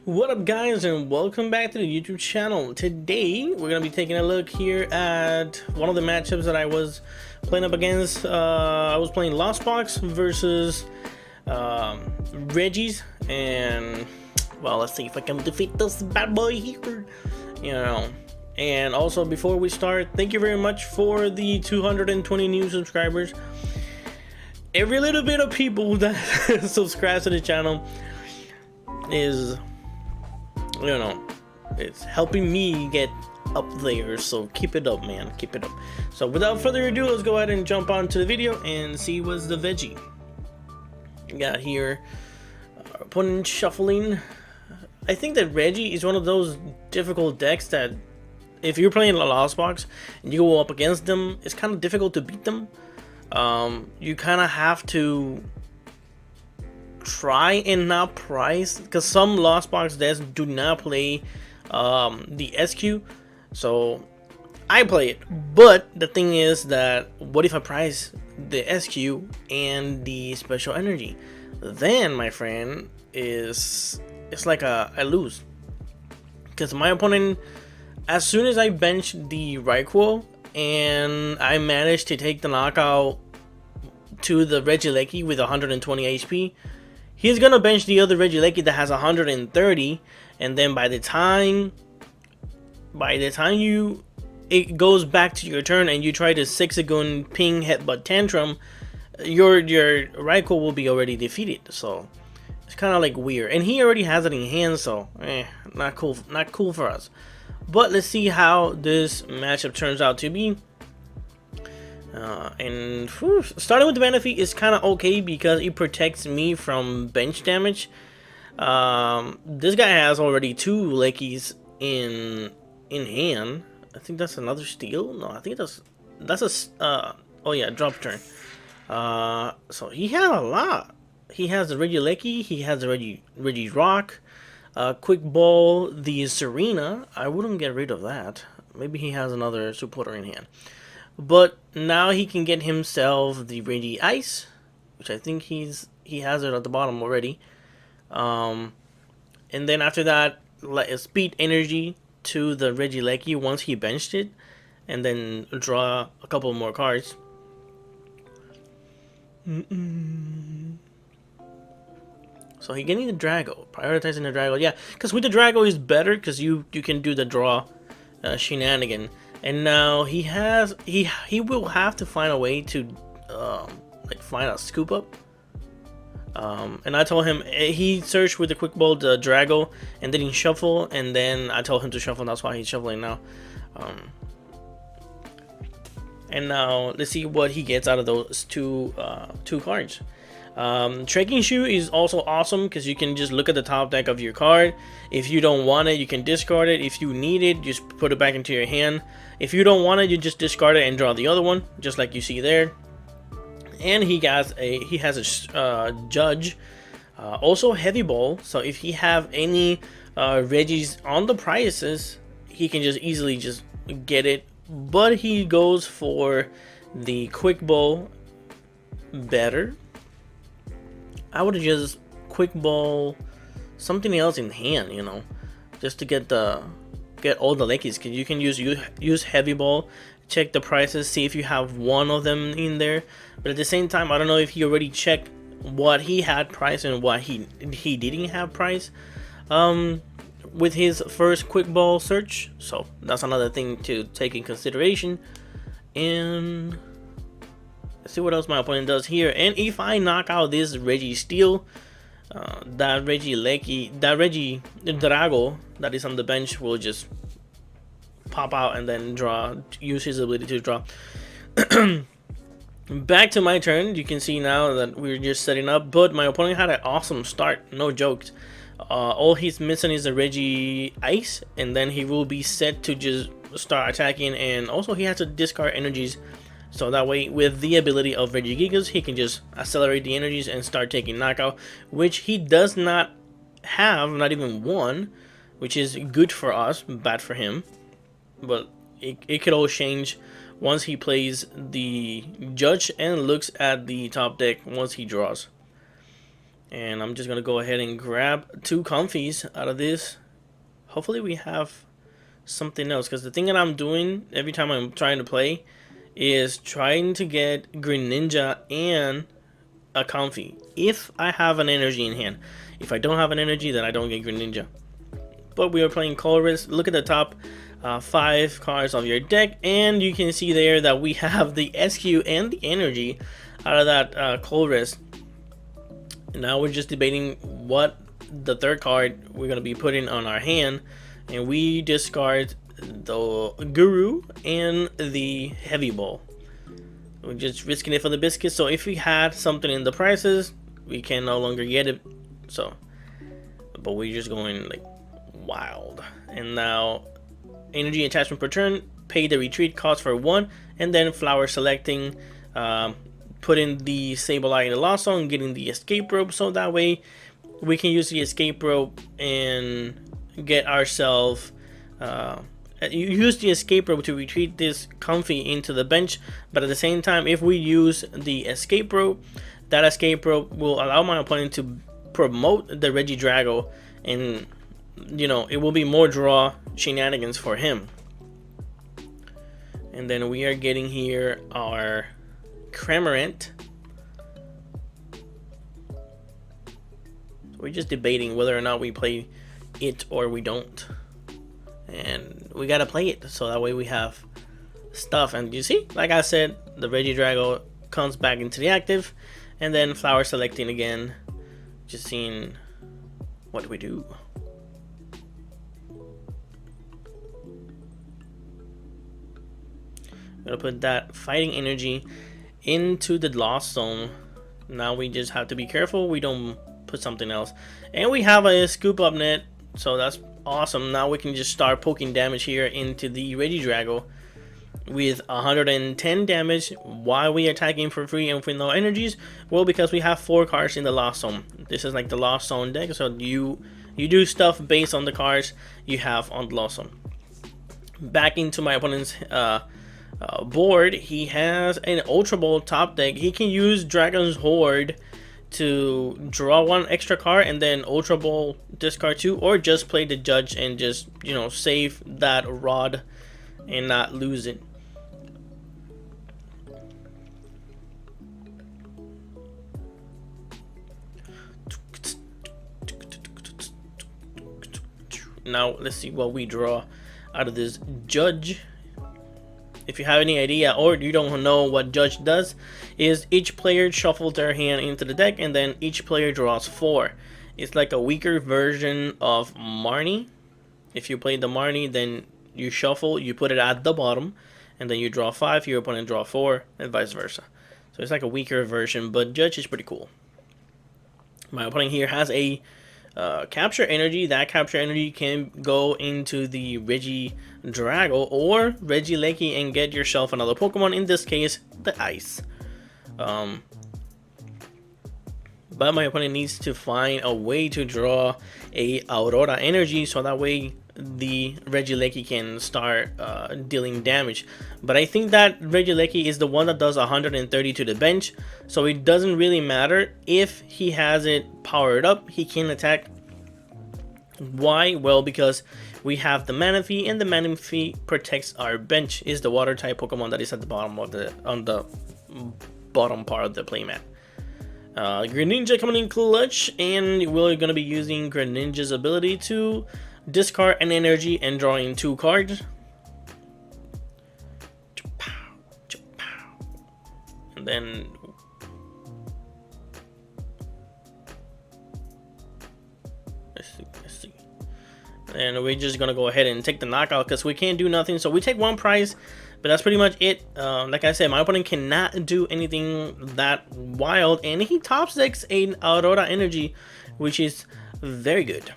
What up, guys, and welcome back to the YouTube channel. Today we're gonna be taking a look here at one of the matchups that I was playing up against. I was playing Lost Box versus Regis, and well, let's see if I can defeat this bad boy here. And also, before we start, thank you very much for the 220 new subscribers. Every little bit of people that subscribe to the channel is, it's helping me get up there, so keep it up, man, keep it up. So without further ado, let's go ahead and jump on to the video and see what's the veggie we got here. Our opponent shuffling. I think that Reggie is one of those difficult decks that if you're playing a Lost Box and you go up against them, it's kind of difficult to beat them. You kind of have to try and not price, because some Lost Box decks do not play the SQ, so I play it. But the thing is that what if I price the SQ and the special energy? Then, my friend, it's like I lose, because my opponent, as soon as I bench the Raikou and I managed to take the knockout to the Regieleki with 120 HP, he's gonna bench the other Regieleki that has 130, and then by the time it goes back to your turn and you try to Sixagoon ping headbutt tantrum, your Raikou will be already defeated. So it's kind of like weird, and he already has it in hand, so not cool for us. But let's see how this matchup turns out to be. Starting with the Manaphy is kind of okay because it protects me from bench damage. This guy has already two Lekis in hand. I think that's another steal. No, I think that's a oh yeah, drop turn. So he had a lot. He has the Regieleki, he has the Reggie Rock, Quick Ball, the Serena. I wouldn't get rid of that. Maybe he has another supporter in hand. But now he can get himself the Reggie Ice, which I think he has it at the bottom already. And then after that, let speed energy to the Regieleki once he benched it, and then draw a couple more cards. So he getting the Drago, prioritizing the Drago, yeah, because with the Drago is better because you can do the draw shenanigan. And now he will have to find a way to like find a scoop up. And I told him, he searched with the quick ball the Drago and then he shuffle, and then I told him to shuffle. That's why he's shuffling now. And now let's see what he gets out of those two cards. Trekking Shoe is also awesome because you can just look at the top deck of your card. If you don't want it, you can discard it. If you need it, just put it back into your hand. If you don't want it, you just discard it and draw the other one, just like you see there. And he has a Judge, also Heavy Ball. So if he have any Regis on the prices, he can just easily just get it. But he goes for the Quick Ball better. I would just Quick Ball something else in hand, just to get all the Lekis. Cause you can use Heavy Ball, check the prices, see if you have one of them in there. But at the same time, I don't know if he already checked what he had price and what he didn't have price with his first Quick Ball search. So that's another thing to take in consideration. And let's see what else my opponent does here. And if I knock out this Reggie Steel, that Regieleki, that Reggie Drago that is on the bench will just pop out and then use his ability to draw. Back to my turn. You can see now that we're just setting up, but my opponent had an awesome start, no jokes. All he's missing is the Reggie Ice, and then he will be set to just start attacking. And also he has to discard energies, so that way with the ability of Regigigas, he can just accelerate the energies and start taking knockout, which he does not have, not even one, which is good for us, bad for him. But it could all change once he plays the Judge and looks at the top deck once he draws. And I'm just gonna go ahead and grab 2 comfies out of this. Hopefully we have something else, because the thing that I'm doing every time I'm trying to play is trying to get Green Ninja and a comfy if I have an energy in hand. If I don't have an energy, then I don't get Green Ninja. But we are playing colorless. Look at the top 5 cards of your deck, and you can see there that we have the SQ and the energy out of that colorless. Now we're just debating what the third card we're gonna be putting on our hand, and we discard the Guru and the Heavy Ball. We're just risking it for the biscuit. So if we had something in the prices, we can no longer get it. So, but we're just going like wild. And now, energy attachment per turn. Pay the retreat cost for 1, and then flower selecting. Putting the Sableye in the Lost Zone, getting the escape rope, so that way we can use the escape rope and get ourselves use the escape rope to retreat this comfy into the bench. But at the same time, if we use the escape rope, that escape rope will allow my opponent to promote the Regidrago, and you know, it will be more draw shenanigans for him. And then we are getting here our Cramorant. We're just debating whether or not we play it or we don't, and we gotta play it so that way we have stuff. And you see, like I said, the Regidrago comes back into the active, and then flower selecting again, just seeing what we do. I'm gonna put that fighting energy into the Lost Zone. Now we just have to be careful we don't put something else. And we have a scoop up net, so that's awesome. Now we can just start poking damage here into the Regidrago with 110 damage. Why we attacking for free and with no energies? Well, because we have 4 cards in the Lost Zone. This is like the Lost Zone deck, so you do stuff based on the cards you have on the Lost Zone. Back into my opponent's board, he has an Ultra Ball top deck. He can use Dragon's Horde to draw 1 extra card and then Ultra Ball discard 2, or just play the Judge and just, you know, save that rod and not lose it. Now let's see what we draw out of this Judge. If you have any idea or you don't know what Judge does, is each player shuffles their hand into the deck and then each player draws 4. It's like a weaker version of Marnie. If you play the Marnie, then you shuffle, you put it at the bottom, and then you draw 5, your opponent draw 4, and vice versa. So it's like a weaker version, but Judge is pretty cool. My opponent here has a capture energy. That capture energy can go into the Regidrago or Regieleki and get yourself another Pokemon, in this case the Ice. But my opponent needs to find a way to draw a Aurora energy, so that way the Regieleki can start dealing damage. But I think that Regieleki is the one that does 130 to the bench, so it doesn't really matter if he has it powered up. He can attack. Why? Well, because we have the Manaphy, and the Manaphy protects our bench. Is the water type Pokemon that is at the bottom of the bottom part of the playmat. Greninja coming in clutch, and we're gonna be using Greninja's ability to discard an energy and drawing 2 cards. And then let's see. And we're just gonna go ahead and take the knockout because we can't do nothing. So we take 1 prize, but that's pretty much it. Like I said, my opponent cannot do anything that wild, and he top decks an Aurora energy, which is very good.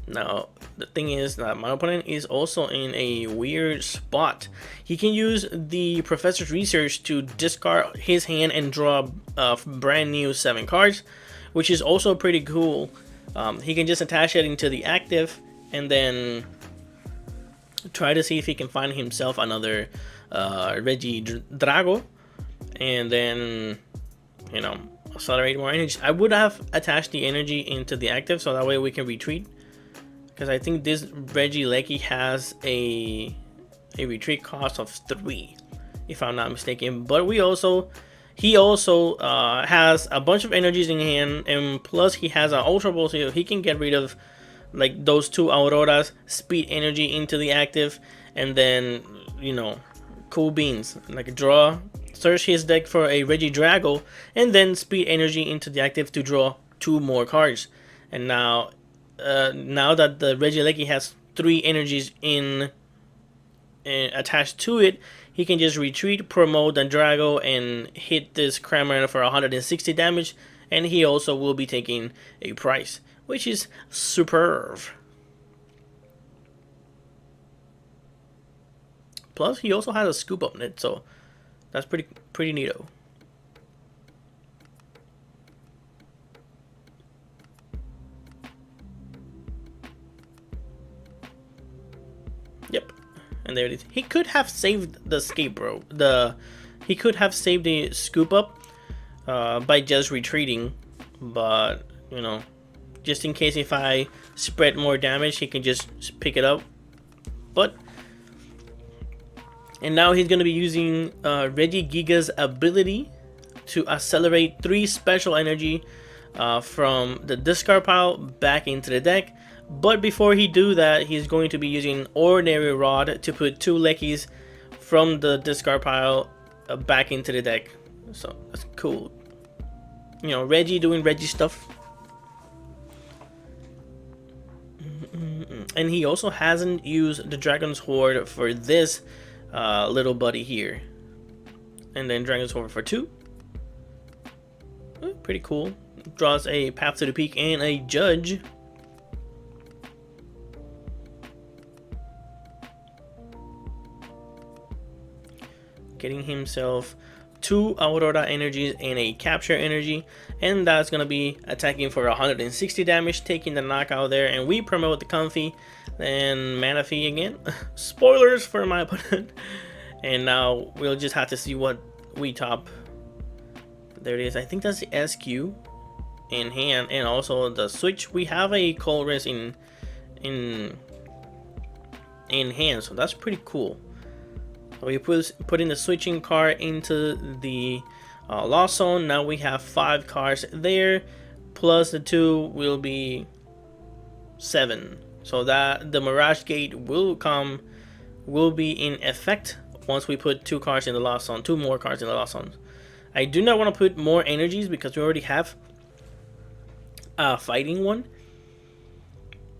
Now, the thing is that my opponent is also in a weird spot. He can use the Professor's Research to discard his hand and draw a brand new 7 cards, which is also pretty cool. He can just attach it into the active and then try to see if he can find himself another Regidrago, and then, you know, accelerate more energy. I would have attached the energy into the active so that way we can retreat, because I think this Regieleki has a retreat cost of 3, if I'm not mistaken. But he also has a bunch of energies in hand, and plus he has an Ultra Ball, so he can get rid of like those 2 Auroras, speed energy into the active, and then, you know, cool beans, like draw, search his deck for a Regidrago, and then speed energy into the active to draw 2 more cards. And now that the Regieleki has 3 energies attached to it, he can just retreat, promote the Drago, and hit this Cramorant for 160 damage, and he also will be taking a price, which is superb. Plus, he also has a scoop up net, so that's pretty neato. Yep, and there it is. He could have saved the escape, bro. He could have saved the scoop up by just retreating, but you know, just in case if I spread more damage, he can just pick it up. But and now he's going to be using Regigiga's ability to accelerate 3 special energy from the discard pile back into the deck. But before he do that, he's going to be using Ordinary Rod to put 2 Lekis from the discard pile back into the deck. So that's cool. You know, Reggie doing Reggie stuff. And he also hasn't used the Dragon's Horde for this little buddy here. And then Dragon's Horde for 2. Pretty cool. Draws a Path to the Peak and a Judge. Getting himself 2 Aurora energies and a Capture energy, and that's gonna be attacking for 160 damage, taking the knockout there. And we promote the Comfy, then Manaphy again. Spoilers for my opponent. And now we'll just have to see what we top. There it is. I think that's the SQ in hand, and also the switch. We have a Colress in hand, so that's pretty cool. So we put in the switching card into the Lost Zone. Now we have 5 cards there, plus the 2 will be 7. So that the Mirage Gate will be in effect once we put 2 cards in the Lost Zone, 2 more cards in the Lost Zone. I do not want to put more energies because we already have a fighting one.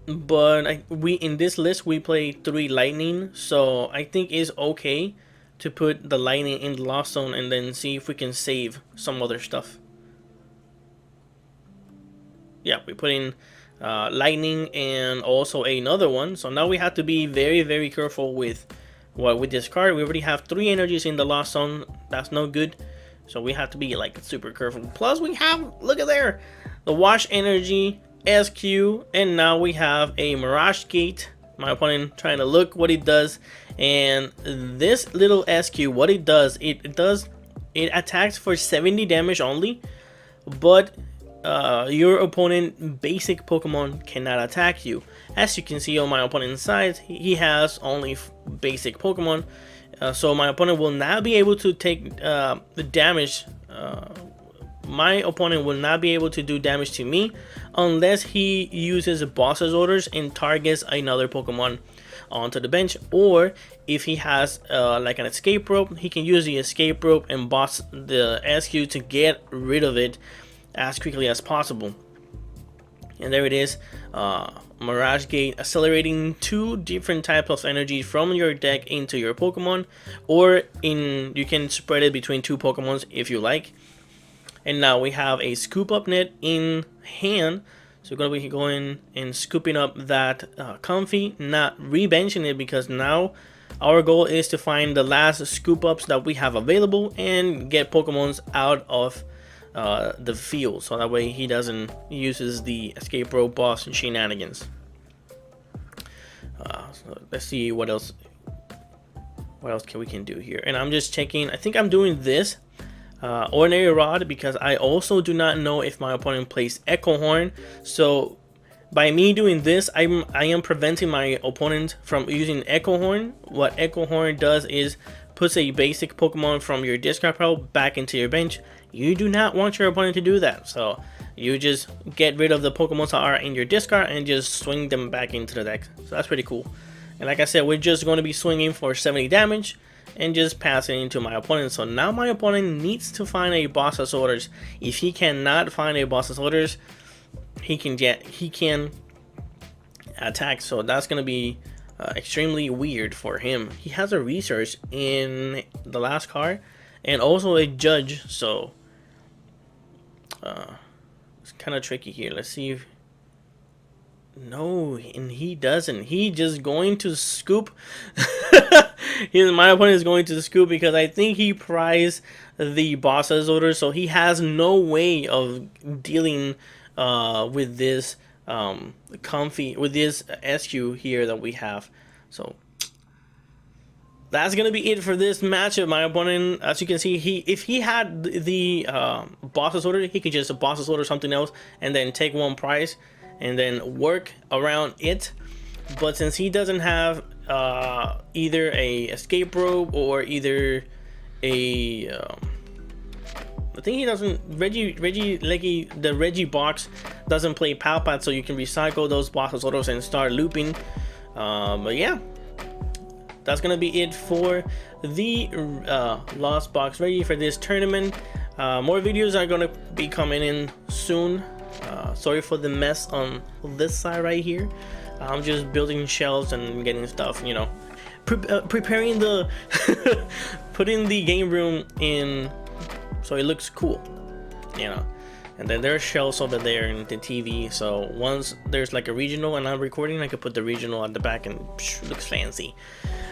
But we in this list we play 3 lightning, so I think it's okay to put the lightning in the Lost Zone and then see if we can save some other stuff. Yeah, we put in lightning and also another one. So now we have to be very careful with with this card. We already have 3 energies in the Lost Zone. That's no good. So we have to be like super careful. Plus we have, look at there, the Wash Energy, SQ, and now we have a Mirage Gate. My opponent trying to look what it does, and this little SQ, what it does, it attacks for 70 damage only, but your opponent basic Pokemon cannot attack you. As you can see on my opponent's side, he has only basic Pokemon, so my opponent will not be able to take the damage. My opponent will not be able to do damage to me unless he uses boss's orders and targets another Pokemon onto the bench, or if he has like an escape rope, he can use the escape rope and boss the SQ to get rid of it as quickly as possible. And there it is, Mirage Gate, accelerating 2 different types of energy from your deck into your Pokemon, or you can spread it between 2 Pokemons if you like. And now we have a Scoop Up Net in hand, so we're going to be going and scooping up that Comfy, not rebenching it, because now our goal is to find the last Scoop Ups that we have available and get Pokemons out of the field, so that way he doesn't uses the escape rope boss and shenanigans. So let's see what else can we do here. And I'm just checking. I think I'm doing this ordinary rod, because I also do not know if my opponent plays echo horn. So by me doing this, I am preventing my opponent from using echo horn. What echo horn does is puts a basic Pokemon from your discard pile back into your bench. You do not want your opponent to do that, so you just get rid of the Pokemon that are in your discard and just swing them back into the deck. So that's pretty cool. And like I said, we're just going to be swinging for 70 damage and just passing into my opponent. So now my opponent needs to find a Boss's Orders. If he cannot find a Boss's Orders, he can attack. So that's going to be extremely weird for him. He has a research in the last card and also a judge, so it's kind of tricky here. Let's see if no, and he doesn't. He just going to scoop. My opponent is going to scoop because I think he prized the Boss's Order, so he has no way of dealing with this with this SQ here that we have. So that's gonna be it for this matchup. My opponent, as you can see, if he had the Boss's Order, he could just Boss's Order something else and then take one prize and then work around it. But since he doesn't have either a escape rope or either a I think he doesn't, the Reggie box doesn't play Palpat, so you can recycle those Boss's Orders and start looping. But yeah, that's gonna be it for the Lost Box Reggie for this tournament. More videos are gonna be coming in soon. Sorry for the mess on this side right here. I'm just building shelves and getting stuff, you know, preparing the putting the game room in so it looks cool, you know. And then there are shelves over there in the TV, so once there's like a regional and I'm recording, I could put the regional at the back and looks fancy.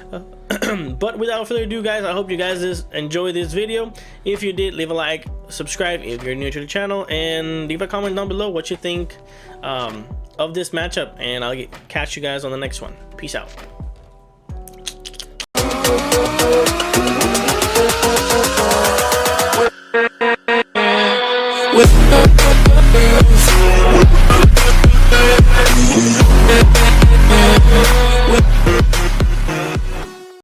But without further ado, guys, I hope you guys enjoyed this video. If you did, leave a like, subscribe if you're new to the channel, and leave a comment down below what you think of this matchup, and I'll catch you guys on the next one. Peace out.